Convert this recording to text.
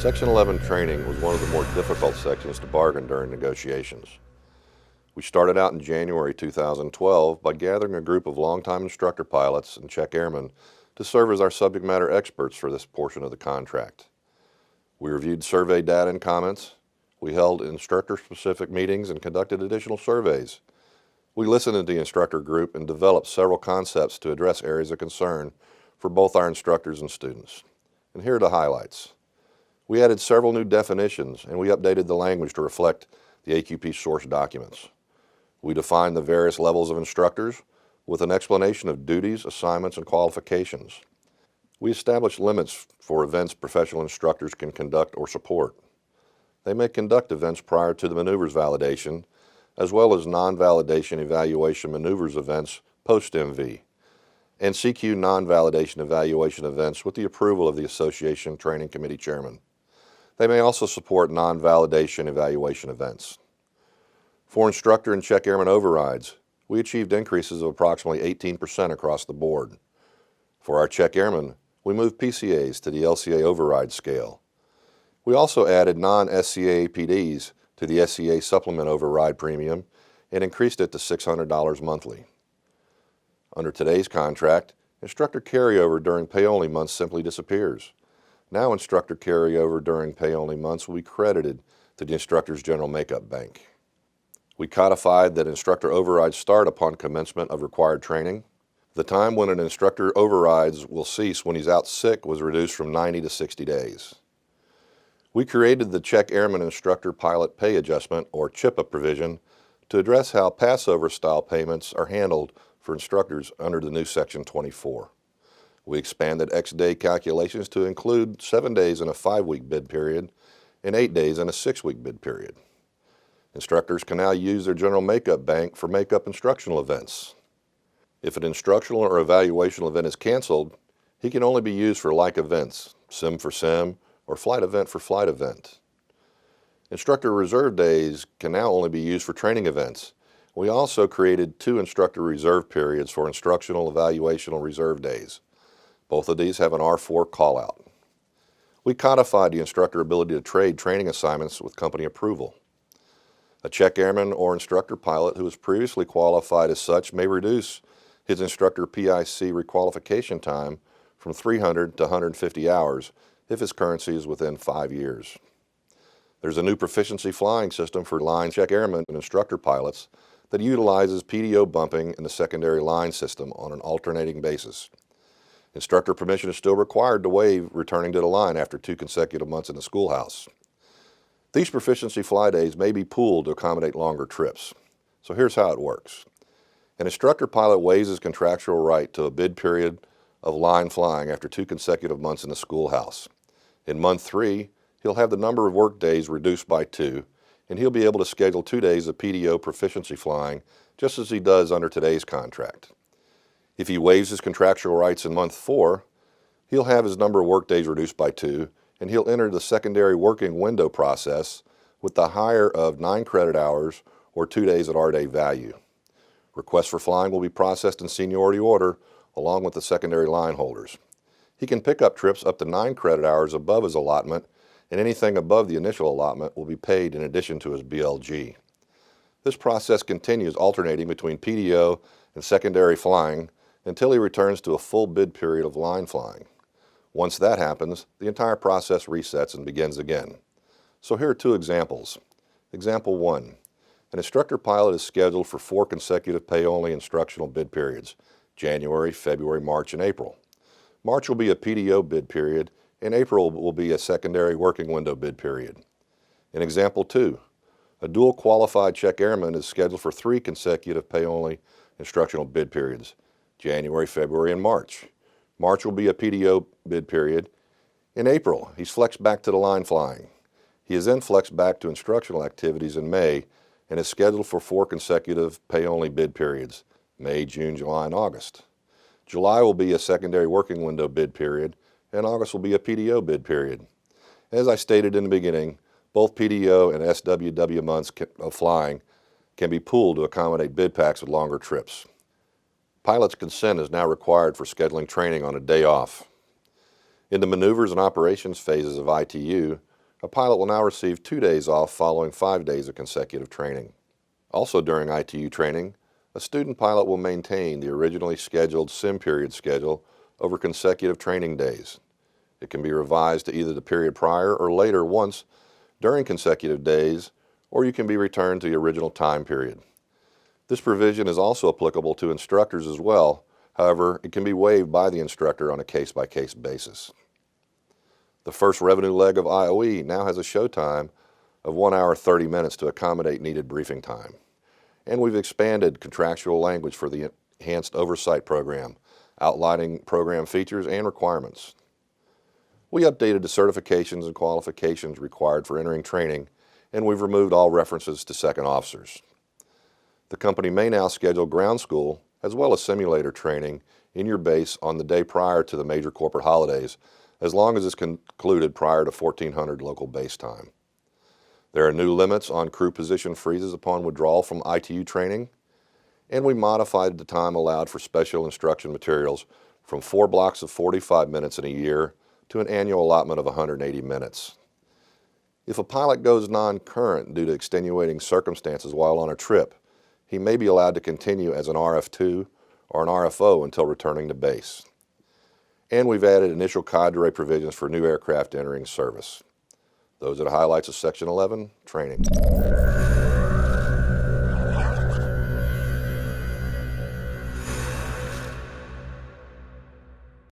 Section 11 training was one of the more difficult sections to bargain during negotiations. We started out in January 2012 by gathering a group of longtime instructor pilots and check airmen to serve as our subject matter experts for this portion of the contract. We reviewed survey data and comments. We held instructor-specific meetings and conducted additional surveys. We listened to the instructor group and developed several concepts to address areas of concern for both our instructors and students. And here are the highlights. We added several new definitions and we updated the language to reflect the AQP source documents. We defined the various levels of instructors with an explanation of duties, assignments, and qualifications. We established limits for events professional instructors can conduct or support. They may conduct events prior to the maneuvers validation, as well as non-validation evaluation maneuvers events post-MV, and CQ non-validation evaluation events with the approval of the Association Training Committee Chairman. They may also support non-validation evaluation events. For instructor and check airman overrides, we achieved increases of approximately 18% across the board. For our check airmen, we moved PCAs to the LCA override scale. We also added non-SCA APDs to the SCA supplement override premium and increased it to $600 monthly. Under today's contract, instructor carryover during pay-only months simply disappears. Now instructor carryover during pay-only months will be credited to the instructor's general makeup bank. We codified that instructor overrides start upon commencement of required training. The time when an instructor overrides will cease when he's out sick was reduced from 90 to 60 days. We created the Check Airman Instructor Pilot Pay Adjustment, or CHIPA provision, to address how Passover style payments are handled for instructors under the new Section 24. We expanded X-day calculations to include 7 days in a 5-week bid period and 8 days in a 6-week bid period. Instructors can now use their general makeup bank for makeup instructional events. If an instructional or evaluational event is canceled, he can only be used for like events, sim for sim, or flight event for flight event. Instructor reserve days can now only be used for training events. We also created 2 instructor reserve periods for instructional evaluational reserve days. Both of these have an R4 callout. We codified the instructor ability to trade training assignments with company approval. A check airman or instructor pilot who is previously qualified as such may reduce his instructor PIC requalification time from 300 to 150 hours if his currency is within 5 years. There's a new proficiency flying system for line check airmen and instructor pilots that utilizes PDO bumping in the secondary line system on an alternating basis. Instructor permission is still required to waive returning to the line after 2 consecutive months in the schoolhouse. These proficiency fly days may be pooled to accommodate longer trips. So here's how it works. An instructor pilot waives his contractual right to a bid period of line flying after 2 consecutive months in the schoolhouse. In month 3, he'll have the number of work days reduced by 2, and he'll be able to schedule 2 days of PDO proficiency flying just as he does under today's contract. If he waives his contractual rights in month 4, he'll have his number of work days reduced by 2, and he'll enter the secondary working window process with the higher of 9 credit hours or 2 days at R-day value. Requests for flying will be processed in seniority order along with the secondary line holders. He can pick up trips up to 9 credit hours above his allotment, and anything above the initial allotment will be paid in addition to his BLG. This process continues alternating between PDO and secondary flying until he returns to a full bid period of line flying. Once that happens, the entire process resets and begins again. So here are 2 examples. Example 1. An instructor pilot is scheduled for 4 consecutive pay-only instructional bid periods, January, February, March, and April. March will be a PDO bid period, and April will be a secondary working window bid period. In example 2, a dual qualified check airman is scheduled for 3 consecutive pay-only instructional bid periods, January, February, and March. March will be a PDO bid period. In April, he's flexed back to the line flying. He is then flexed back to instructional activities in May and is scheduled for 4 consecutive pay-only bid periods, May, June, July, and August. July will be a secondary working window bid period, and August will be a PDO bid period. As I stated in the beginning, both PDO and SWW months of flying can be pooled to accommodate bid packs with longer trips. Pilot's consent is now required for scheduling training on a day off. In the maneuvers and operations phases of ITU, A pilot will now receive 2 days off following 5 days of consecutive training. Also during ITU training, a student pilot will maintain the originally scheduled sim period schedule over consecutive training days. It can be revised to either the period prior or later once during consecutive days, or you can be returned to the original time period. This provision is also applicable to instructors as well. However, it can be waived by the instructor on a case-by-case basis. The first revenue leg of IOE now has a show time of 1 hour 30 minutes to accommodate needed briefing time. And we've expanded contractual language for the Enhanced Oversight Program, outlining program features and requirements. We updated the certifications and qualifications required for entering training, and we've removed all references to second officers. The company may now schedule ground school as well as simulator training in your base on the day prior to the major corporate holidays, as long as it's concluded prior to 1400 local base time. There are new limits on crew position freezes upon withdrawal from ITU training, and we modified the time allowed for special instruction materials from 4 blocks of 45 minutes in a year to an annual allotment of 180 minutes. If a pilot goes non-current due to extenuating circumstances while on a trip, he may be allowed to continue as an RF2 or an RFO until returning to base. And we've added initial cadre provisions for new aircraft entering service. Those are the highlights of Section 11, Training.